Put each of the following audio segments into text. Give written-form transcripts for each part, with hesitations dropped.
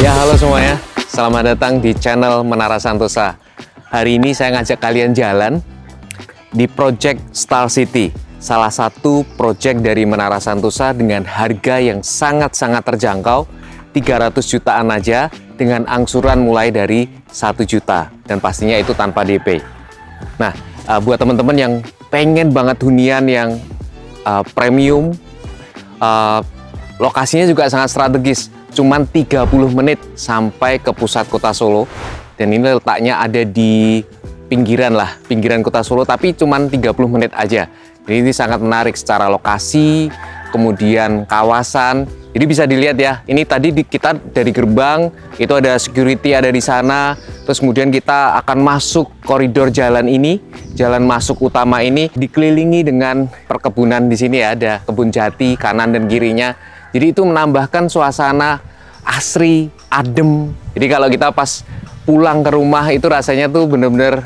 Ya, halo semuanya. Selamat datang di channel Menara Santosa. Hari ini saya ngajak kalian jalan di Project Star City, salah satu project dari Menara Santosa dengan harga yang sangat-sangat terjangkau, 300 jutaan aja, dengan angsuran mulai dari 1 juta, dan pastinya itu tanpa DP. Nah, buat teman-teman yang pengen banget hunian yang premium, lokasinya juga sangat strategis, cuman 30 menit sampai ke pusat kota Solo, dan ini letaknya ada di pinggiran kota Solo, tapi cuman 30 menit aja. Jadi ini sangat menarik secara lokasi, kemudian kawasan. Jadi bisa dilihat ya, ini tadi kita dari gerbang, itu ada security ada di sana, terus kemudian kita akan masuk koridor jalan ini, jalan masuk utama ini, dikelilingi dengan perkebunan di sini ya, ada kebun jati kanan dan kirinya. Jadi itu menambahkan suasana asri, adem. Jadi kalau kita pas pulang ke rumah itu rasanya tuh bener-bener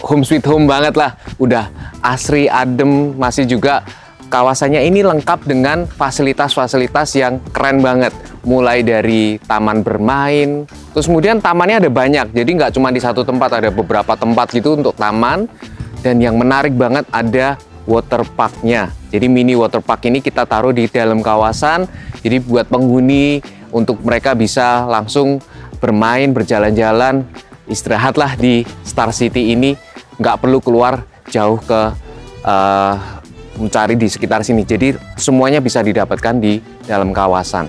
home sweet home banget lah. Udah asri, adem, masih juga kawasannya ini lengkap dengan fasilitas-fasilitas yang keren banget. Mulai dari taman bermain, terus kemudian tamannya ada banyak. Jadi nggak cuma di satu tempat, ada beberapa tempat gitu untuk taman. Dan yang menarik banget ada water parknya. Jadi mini water park ini kita taruh di dalam kawasan. Jadi buat penghuni, untuk mereka bisa langsung bermain, berjalan-jalan, istirahatlah di Star City ini. Nggak perlu keluar jauh ke mencari di sekitar sini. Jadi semuanya bisa didapatkan di dalam kawasan.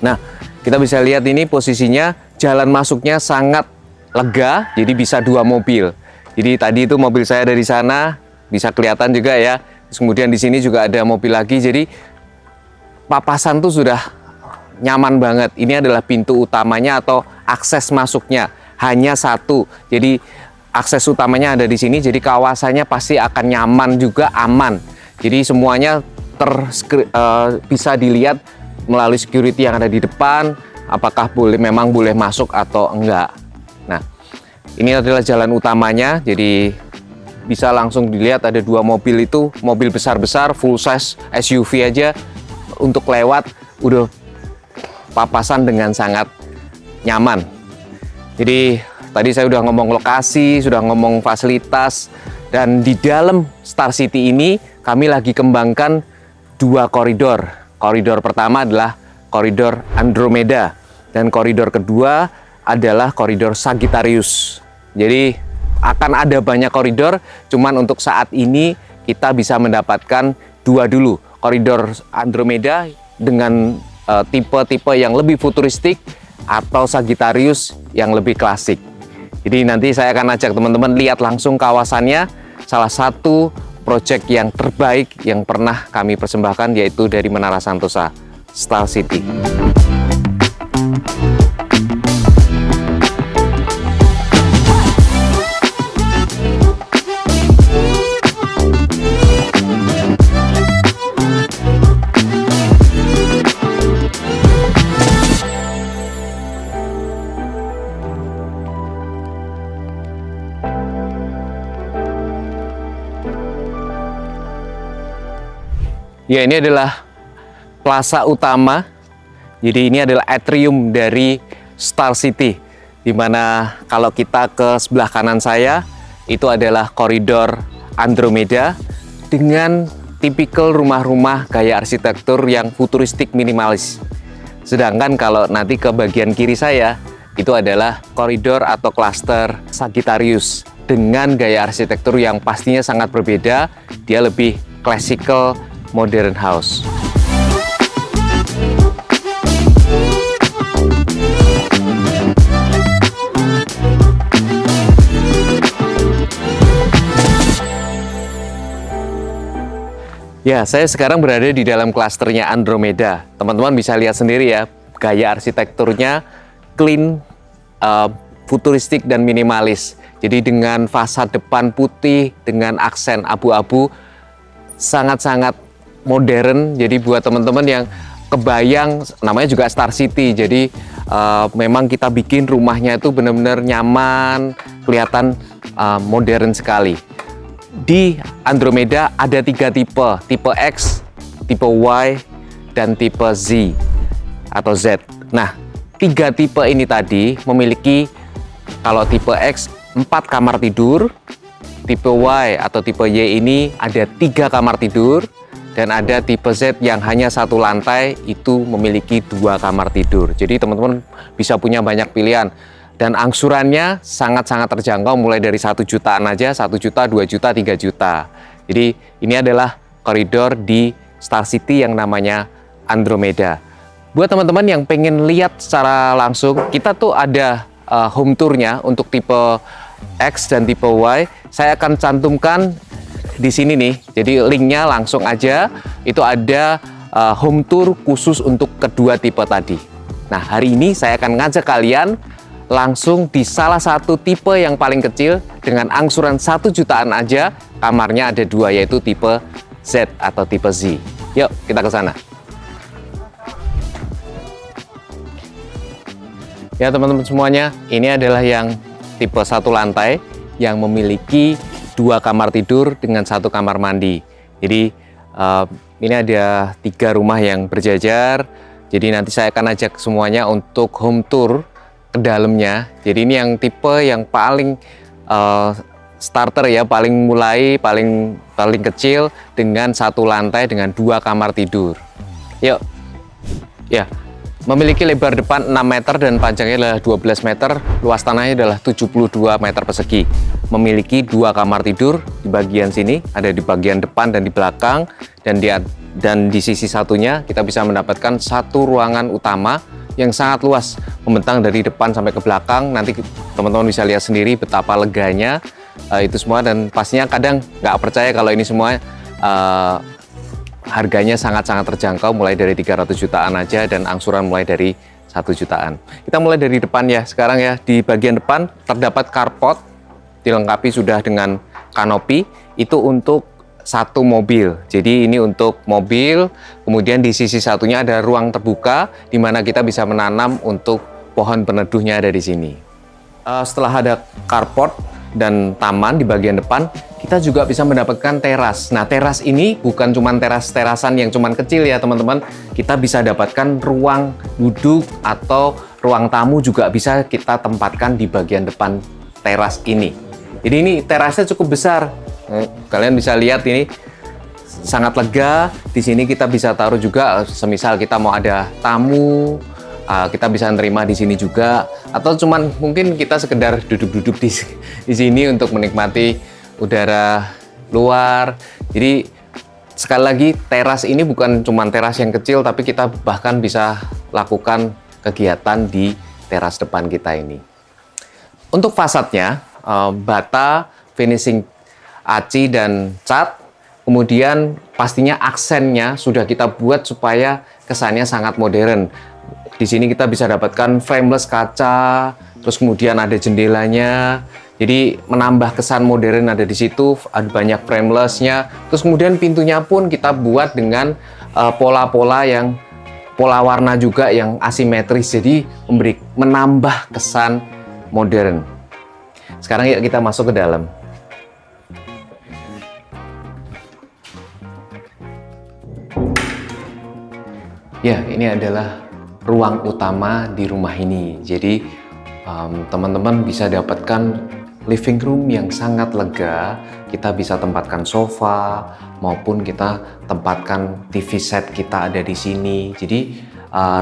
Nah, kita bisa lihat ini posisinya, jalan masuknya sangat lega, jadi bisa 2 mobil. Jadi tadi itu mobil saya dari sana, bisa kelihatan juga ya. Terus kemudian di sini juga ada mobil lagi, jadi papasan tuh sudah nyaman banget. Ini adalah pintu utamanya atau akses masuknya, hanya satu. Jadi akses utamanya ada di sini, jadi kawasannya pasti akan nyaman juga, aman. Jadi semuanya bisa dilihat melalui security yang ada di depan, apakah memang boleh masuk atau enggak. Nah, ini adalah jalan utamanya, jadi bisa langsung dilihat ada 2 mobil itu, mobil besar-besar, full size SUV aja, untuk lewat udah papasan dengan sangat nyaman. Jadi tadi saya udah ngomong lokasi, sudah ngomong fasilitas, dan di dalam Star City ini kami lagi kembangkan 2 koridor. Koridor pertama adalah koridor Andromeda, dan koridor kedua adalah koridor Sagittarius. Jadi akan ada banyak koridor, cuman untuk saat ini kita bisa mendapatkan 2 dulu. Koridor Andromeda dengan tipe-tipe yang lebih futuristik, atau Sagittarius yang lebih klasik. Jadi nanti saya akan ajak teman-teman lihat langsung kawasannya, salah satu proyek yang terbaik yang pernah kami persembahkan, yaitu dari Menara Santosa, Star City. Ya, ini adalah plaza utama. Jadi ini adalah atrium dari Star City, dimana kalau kita ke sebelah kanan saya itu adalah koridor Andromeda dengan tipikal rumah-rumah gaya arsitektur yang futuristik minimalis. Sedangkan kalau nanti ke bagian kiri saya itu adalah koridor atau klaster Sagittarius dengan gaya arsitektur yang pastinya sangat berbeda. Dia lebih classical modern house. Ya, saya sekarang berada di dalam klasternya Andromeda. Teman-teman bisa lihat sendiri ya, gaya arsitekturnya clean, futuristik dan minimalis. Jadi dengan fasad depan putih dengan aksen abu-abu, sangat-sangat modern. Jadi buat teman-teman yang kebayang, namanya juga Star City, jadi memang kita bikin rumahnya itu benar-benar nyaman, kelihatan modern sekali. Di Andromeda ada 3 tipe X, tipe Y, dan tipe Z atau Z. Nah, tiga tipe ini tadi memiliki, kalau tipe X 4 kamar tidur, tipe Y atau tipe Y ini ada 3 kamar tidur, dan ada tipe Z yang hanya 1 lantai itu memiliki 2 kamar tidur. Jadi teman-teman bisa punya banyak pilihan. Dan angsurannya sangat-sangat terjangkau, mulai dari 1 jutaan aja, 1 juta, 2 juta, 3 juta. Jadi ini adalah koridor di Star City yang namanya Andromeda. Buat teman-teman yang pengen lihat secara langsung, kita tuh ada home tournya untuk tipe X dan tipe Y. Saya akan cantumkan di sini nih, jadi linknya langsung aja. Itu ada home tour khusus untuk kedua tipe tadi. Nah, hari ini saya akan ngajak kalian langsung di salah satu tipe yang paling kecil dengan angsuran 1 jutaan aja. Kamarnya ada 2, yaitu tipe Z atau tipe Z. Yuk, kita ke sana. Ya teman-teman semuanya, ini adalah yang tipe 1 lantai yang memiliki 2 kamar tidur dengan 1 kamar mandi. Jadi ini ada 3 rumah yang berjajar. Jadi nanti saya akan ajak semuanya untuk home tour ke dalamnya. Jadi ini yang tipe yang paling starter ya, paling paling kecil dengan 1 lantai dengan 2 kamar tidur. Yuk. Ya. Memiliki lebar depan 6 meter dan panjangnya adalah 12 meter, luas tanahnya adalah 72 meter persegi. Memiliki 2 kamar tidur di bagian sini, ada di bagian depan dan di belakang, dan di sisi satunya kita bisa mendapatkan 1 ruangan utama yang sangat luas, membentang dari depan sampai ke belakang. Nanti teman-teman bisa lihat sendiri betapa leganya itu semua, dan pastinya kadang nggak percaya kalau ini semua harganya sangat-sangat terjangkau, mulai dari 300 jutaan aja dan angsuran mulai dari 1 jutaan. Kita mulai dari depan ya. Sekarang ya, di bagian depan terdapat carport, dilengkapi sudah dengan kanopi. Itu untuk 1 mobil. Jadi ini untuk mobil. Kemudian di sisi satunya ada ruang terbuka di mana kita bisa menanam untuk pohon peneduhnya ada di sini. Setelah ada carport dan taman di bagian depan, kita juga bisa mendapatkan teras. Nah, teras ini bukan cuma teras-terasan yang cuma kecil ya teman-teman. Kita bisa dapatkan ruang duduk atau ruang tamu juga bisa kita tempatkan di bagian depan teras ini. Jadi ini terasnya cukup besar. Kalian bisa lihat ini sangat lega. Di sini kita bisa taruh juga, semisal kita mau ada tamu, kita bisa nerima di sini juga, atau cuman mungkin kita sekedar duduk-duduk di sini untuk menikmati udara luar. Jadi sekali lagi, teras ini bukan cuman teras yang kecil, tapi kita bahkan bisa lakukan kegiatan di teras depan kita ini. Untuk fasadnya, bata, finishing aci dan cat. Kemudian pastinya aksennya sudah kita buat supaya kesannya sangat modern. Di sini kita bisa dapatkan frameless kaca, terus kemudian ada jendelanya. Jadi menambah kesan modern ada di situ, ada banyak framelessnya. Terus kemudian pintunya pun kita buat dengan pola-pola yang pola warna juga yang asimetris. Jadi menambah kesan modern. Sekarang yuk kita masuk ke dalam. Ya, ini adalah ruang utama di rumah ini. Jadi teman-teman bisa dapatkan living room yang sangat lega. Kita bisa tempatkan sofa maupun kita tempatkan TV set kita ada di sini. Jadi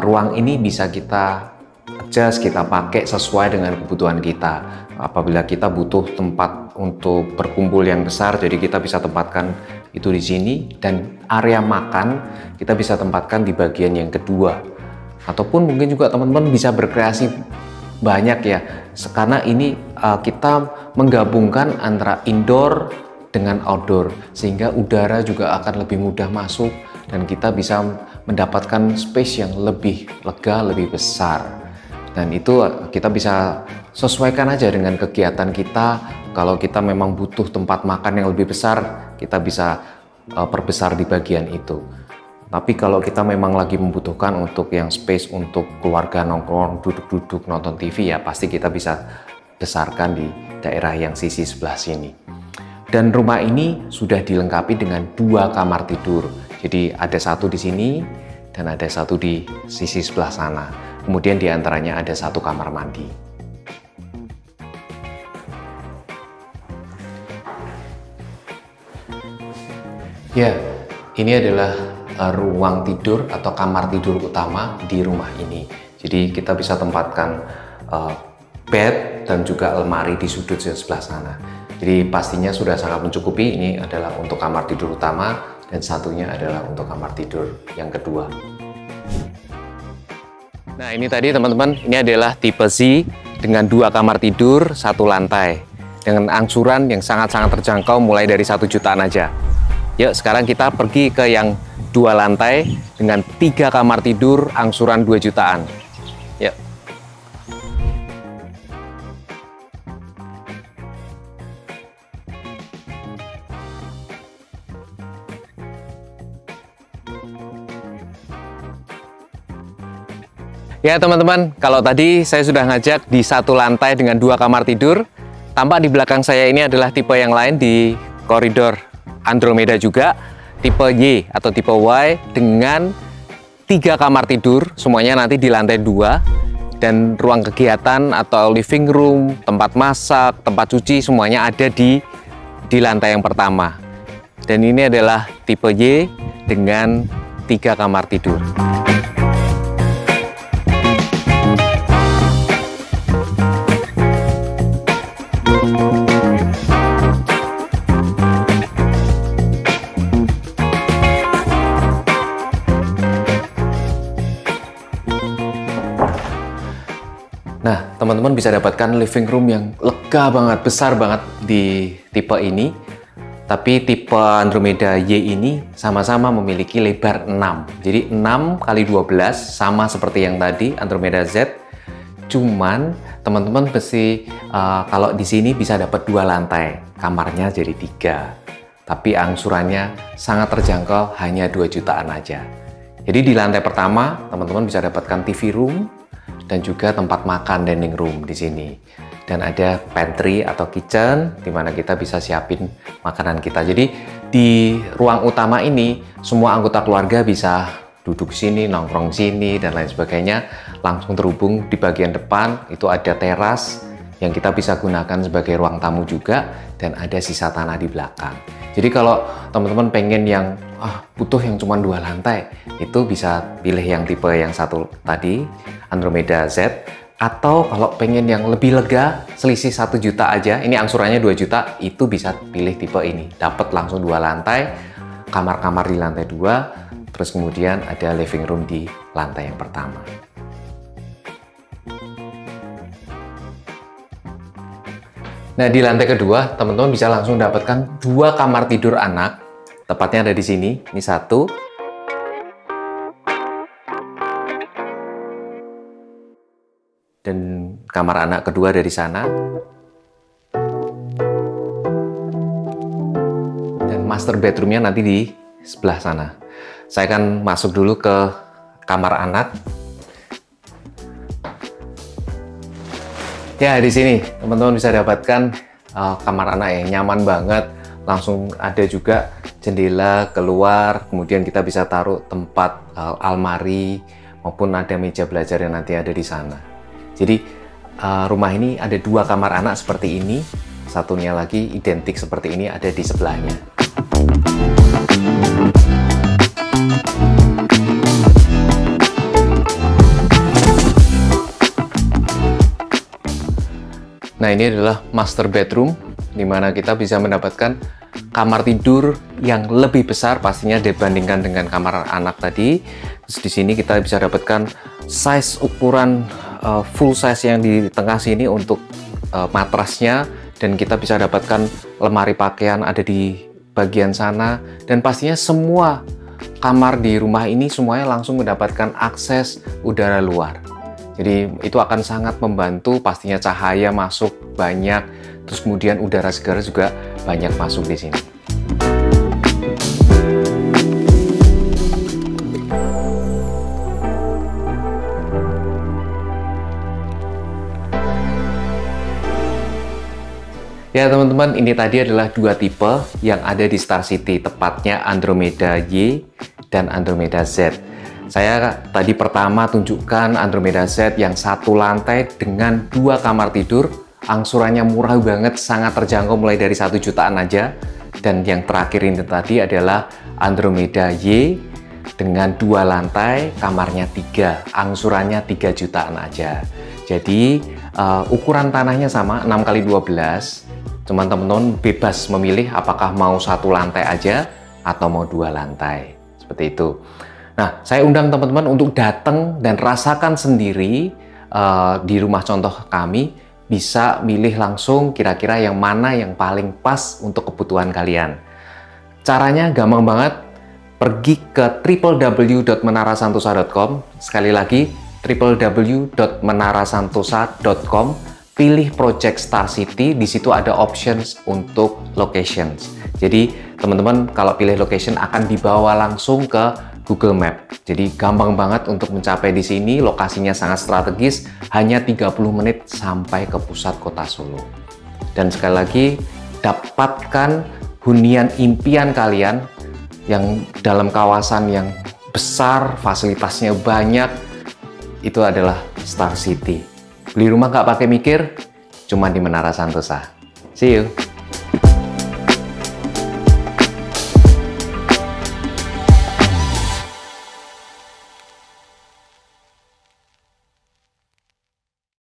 ruang ini bisa kita adjust, kita pakai sesuai dengan kebutuhan kita. Apabila kita butuh tempat untuk berkumpul yang besar, jadi kita bisa tempatkan itu di sini, dan area makan kita bisa tempatkan di bagian yang kedua. Ataupun mungkin juga teman-teman bisa berkreasi banyak ya, karena ini kita menggabungkan antara indoor dengan outdoor, sehingga udara juga akan lebih mudah masuk dan kita bisa mendapatkan space yang lebih lega, lebih besar. Dan itu kita bisa sesuaikan aja dengan kegiatan kita. Kalau kita memang butuh tempat makan yang lebih besar, kita bisa perbesar di bagian itu. Tapi kalau kita memang lagi membutuhkan untuk yang space untuk keluarga nongkrong, duduk-duduk, nonton TV, ya pasti kita bisa besarkan di daerah yang sisi sebelah sini. Dan rumah ini sudah dilengkapi dengan 2 kamar tidur. Jadi ada 1 di sini dan ada satu di sisi sebelah sana. Kemudian di antaranya ada satu kamar mandi. Ya, ini adalah ruang tidur atau kamar tidur utama di rumah ini. Jadi kita bisa tempatkan bed dan juga lemari di sudut sebelah sana. Jadi pastinya sudah sangat mencukupi. Ini adalah untuk kamar tidur utama dan satunya adalah untuk kamar tidur yang kedua. Nah, ini tadi teman-teman, ini adalah tipe Z dengan 2 kamar tidur 1 lantai dengan angsuran yang sangat-sangat terjangkau mulai dari 1 jutaan aja. Yuk, sekarang kita pergi ke yang 2 lantai dengan 3 kamar tidur angsuran 2 jutaan. Yuk. Ya teman-teman, kalau tadi saya sudah ngajak di 1 lantai dengan 2 kamar tidur, tampak di belakang saya ini adalah tipe yang lain di koridor Andromeda juga, tipe Y atau tipe Y dengan 3 kamar tidur, semuanya nanti di lantai 2, dan ruang kegiatan atau living room, tempat masak, tempat cuci, semuanya ada di lantai yang pertama. Dan ini adalah tipe Y dengan 3 kamar tidur. Nah, teman-teman bisa dapatkan living room yang lega banget, besar banget di tipe ini. Tapi tipe Andromeda Y ini sama-sama memiliki lebar 6. Jadi 6 kali 12 sama seperti yang tadi Andromeda Z. Cuman teman-teman pasti kalau di sini bisa dapat 2 lantai, kamarnya jadi 3. Tapi angsurannya sangat terjangkau, hanya 2 jutaan aja. Jadi di lantai pertama teman-teman bisa dapatkan TV room dan juga tempat makan dining room di sini. Dan ada pantry atau kitchen di mana kita bisa siapin makanan kita. Jadi di ruang utama ini semua anggota keluarga bisa duduk sini, nongkrong sini dan lain sebagainya. Langsung terhubung di bagian depan itu ada teras yang kita bisa gunakan sebagai ruang tamu juga, dan ada sisa tanah di belakang. Jadi kalau teman-teman pengen yang butuh yang cuma 2 lantai, itu bisa pilih yang tipe yang satu tadi, Andromeda Z. Atau kalau pengen yang lebih lega, selisih 1 juta aja, ini angsurannya 2 juta, itu bisa pilih tipe ini. Dapat langsung 2 lantai, kamar-kamar di lantai 2, terus kemudian ada living room di lantai yang pertama. Nah, di lantai kedua, teman-teman bisa langsung dapatkan 2 kamar tidur anak. Tepatnya ada di sini, ini 1. Dan kamar anak kedua dari sana. Dan master bedroomnya nanti di sebelah sana. Saya akan masuk dulu ke kamar anak. Ya, di sini teman-teman bisa dapatkan kamar anak yang nyaman banget. Langsung ada juga jendela keluar, kemudian kita bisa taruh tempat almari maupun ada meja belajar yang nanti ada di sana. Jadi rumah ini ada 2 kamar anak seperti ini, satunya lagi identik seperti ini ada di sebelahnya. Nah, ini adalah master bedroom, di mana kita bisa mendapatkan kamar tidur yang lebih besar pastinya dibandingkan dengan kamar anak tadi. Terus di sini kita bisa dapatkan size ukuran full size yang di tengah sini untuk matrasnya, dan kita bisa dapatkan lemari pakaian ada di bagian sana, dan pastinya semua kamar di rumah ini semuanya langsung mendapatkan akses udara luar. Jadi itu akan sangat membantu, pastinya cahaya masuk banyak, terus kemudian udara segar juga banyak masuk di sini. Ya teman-teman, ini tadi adalah 2 tipe yang ada di Star City, tepatnya Andromeda Y dan Andromeda Z. Saya tadi pertama tunjukkan Andromeda Z yang satu lantai dengan 2 kamar tidur. Angsurannya murah banget, sangat terjangkau mulai dari 1 jutaan aja. Dan yang terakhir ini tadi adalah Andromeda Y dengan 2 lantai, kamarnya 3, angsurannya 3 jutaan aja. Jadi ukuran tanahnya sama 6x12. Cuman teman-teman bebas memilih apakah mau 1 lantai aja atau mau 2 lantai. Seperti itu. Nah, saya undang teman-teman untuk datang dan rasakan sendiri di rumah contoh kami, bisa milih langsung kira-kira yang mana yang paling pas untuk kebutuhan kalian. Caranya gampang banget, pergi ke www.menarasantosa.com. Sekali lagi, www.menarasantosa.com. Pilih Project Star City, di situ ada options untuk locations. Jadi teman-teman kalau pilih location akan dibawa langsung ke Google Map. Jadi gampang banget untuk mencapai di sini, lokasinya sangat strategis, hanya 30 menit sampai ke pusat kota Solo. Dan sekali lagi, dapatkan hunian impian kalian yang dalam kawasan yang besar, fasilitasnya banyak, itu adalah Star City. Beli rumah nggak pakai mikir, cuma di Menara Santosa. See you!